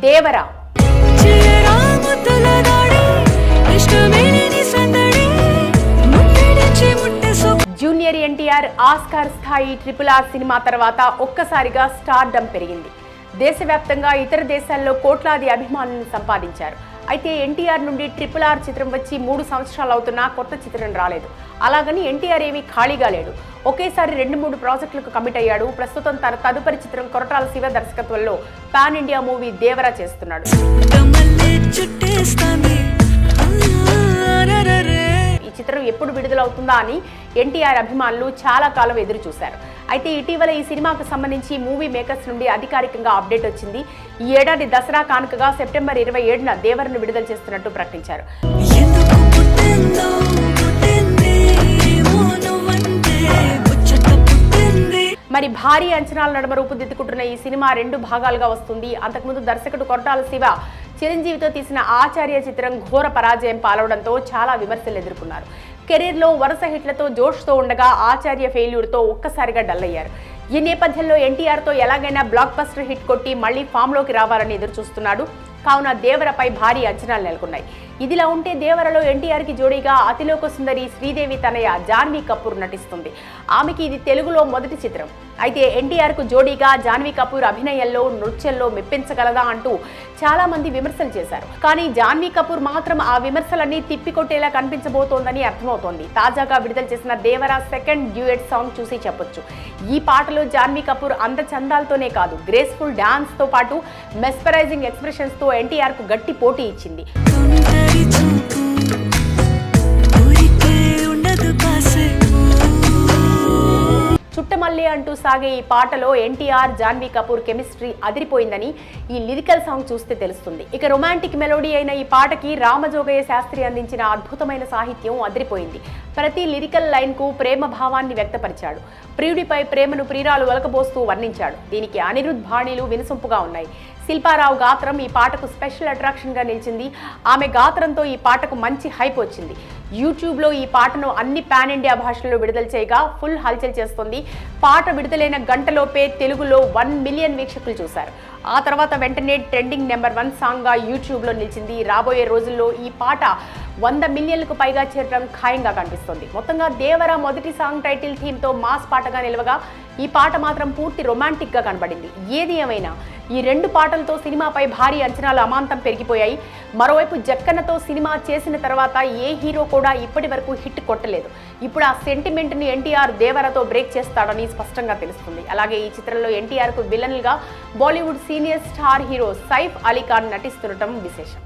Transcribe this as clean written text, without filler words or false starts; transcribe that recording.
Devara. Junior NTR Oscar స్థాయి RRR cinema తర్వాత ఒక్కసారిగా స్టార్డమ్ పెరిగింది. దేశవ్యాప్తంగా ఇతర దేశాల్లో కోట్లాది అభిమానులను సంపాదించారు. అయితే ఎన్టీఆర్ నుండి RRR చిత్రం వచ్చి 3 సంవత్సరాలు అవుతున్నా కొత్త చిత్రం రాలేదు. అలాగని ఎన్టీఆర్ ఏమీ ఖాళీగా లేడు. ఒకేసారి 2-3 ప్రాజెక్టులకు కమిట్ అయ్యాడు. ప్రస్తుతం తన తదుపరి చిత్రం కొరటాల శివ దర్శకత్వంలో పాన్ ఇండియా మూవీ దేవరా చేస్తున్నాడు. ఈ చిత్రం ఎప్పుడు విడుదలవుతుందా అని ఎన్టీఆర్ అభిమానులు చాలా కాలం ఎదురు చూశారు. అయితే ఇటీవల ఈ సినిమాకు సంబంధించి మూవీ మేకర్స్ నుండి అధికారికంగా అప్డేట్ వచ్చింది. ఈ ఏడాది దసరా కానుకగా సెప్టెంబర్ 27న దేవరను విడుదల చేస్తున్నట్టు ప్రకటించారు. మరి భారీ అంచనాల నడుమ రూపుదిద్దుకుంటున్న ఈ సినిమా 2 భాగాలుగా వస్తుంది. అంతకుముందు దర్శకుడు కొరటాల శివ చిరంజీవితో తీసిన ఆచార్య చిత్రం ఘోర పరాజయం పాలవడంతో చాలా విమర్శలు ఎదుర్కొన్నారు. కెరీర్లో వరుస హిట్లతో జోష్తో ఉండగా ఆచార్య ఫెయిల్యూర్తో ఒక్కసారిగా డల్ అయ్యారు. ఈ నేపథ్యంలో ఎన్టీఆర్తో ఎలాగైనా బ్లాక్ బస్టర్ హిట్ కొట్టి మళ్లీ ఫామ్లోకి రావాలని ఎదురు చూస్తున్నాడు. కావున దేవరపై భారీ అంచనాలు నెలకొన్నాయి. ఇదిలా ఉంటే దేవరలో ఎన్టీఆర్కి జోడీగా అతిలోక సుందరి శ్రీదేవి తనయ జాన్వీ కపూర్ నటిస్తుంది. ఆమెకి ఇది తెలుగులో మొదటి చిత్రం. అయితే ఎన్టీఆర్కు జోడీగా జాన్వీ కపూర్ అభినయంలో నృత్యంలో మెప్పించగలదా అంటూ చాలా మంది విమర్శలు చేశారు. కానీ జాన్వీ కపూర్ మాత్రం ఆ విమర్శలన్నీ తిప్పికొట్టేలా కనిపించబోతోందని అర్థమవుతోంది. తాజాగా విడుదల చేసిన దేవరా సెకండ్ డ్యూయెట్ సాంగ్ చూసి చెప్పొచ్చు. ఈ పాటలో జాన్వీ కపూర్ అందచందాలతోనే కాదు, గ్రేస్ఫుల్ డాన్స్ తో పాటు మెస్పరైజింగ్ ఎక్స్ప్రెషన్స్ తో ఎన్టీఆర్కు గట్టి పోటీ ఇచ్చింది. చుట్టమల్లి అంటూ సాగే ఈ పాటలో ఎన్టీఆర్ జాన్వీ కపూర్ కెమిస్ట్రీ అదిరిపోయిందని ఈ లిరికల్ సాంగ్ చూస్తే తెలుస్తుంది. ఇక రొమాంటిక్ మెలోడీ అయిన ఈ పాటకి రామజోగయ్య శాస్త్రి అందించిన అద్భుతమైన సాహిత్యం అదిరిపోయింది. ప్రతి లిరికల్ లైన్ కు ప్రేమ భావాన్ని వ్యక్తపరిచాడు. ప్రియుడిపై ప్రేమను ప్రియురాలు ఒలకబోస్తూ వర్ణించాడు. దీనికి అనిరుద్ధ్ బాణీలు వినసొంపుగా ఉన్నాయి. శిల్పారావు గాత్రం ఈ పాటకు స్పెషల్ అట్రాక్షన్ గా నిలిచింది. ఆమె గాత్రంతో ఈ పాటకు మంచి హైప్ వచ్చింది. యూట్యూబ్లో ఈ పాటను అన్ని పాన్ ఇండియా భాషల్లో విడుదల చేయగా ఫుల్ హల్చల్ చేస్తుంది. పాట విడుదలైన గంటలోపే తెలుగులో 1 మిలియన్ వీక్షకులు చూశారు. ఆ తర్వాత వెంటనే ట్రెండింగ్ నెంబర్ 1 సాంగ్గా యూట్యూబ్లో నిలిచింది. రాబోయే రోజుల్లో ఈ పాట 100 మిలియన్లకు పైగా చేరడం ఖాయంగా కనిపిస్తుంది. మొత్తంగా దేవరా మొదటి సాంగ్ టైటిల్ థీమ్తో మాస్ పాటగా నిలవగా ఈ పాట మాత్రం పూర్తి రొమాంటిక్గా కనబడింది. ఏది ఏమైనా ఈ 2 పాటలతో సినిమాపై భారీ అంచనాలు అమాంతం పెరిగిపోయాయి. మరోవైపు జక్కన్నతో సినిమా చేసిన తర్వాత ఏ హీరో కూడా ఇప్పటి వరకు హిట్ కొట్టలేదు. ఇప్పుడు ఆ సెంటిమెంట్ని ఎన్టీఆర్ దేవరతో బ్రేక్ చేస్తాడని స్పష్టంగా తెలుస్తుంది. అలాగే ఈ చిత్రంలో ఎన్టీఆర్కు విలన్గా Bollywood senior star hero Saif Ali Khan నటిస్తుండటం విశేషం.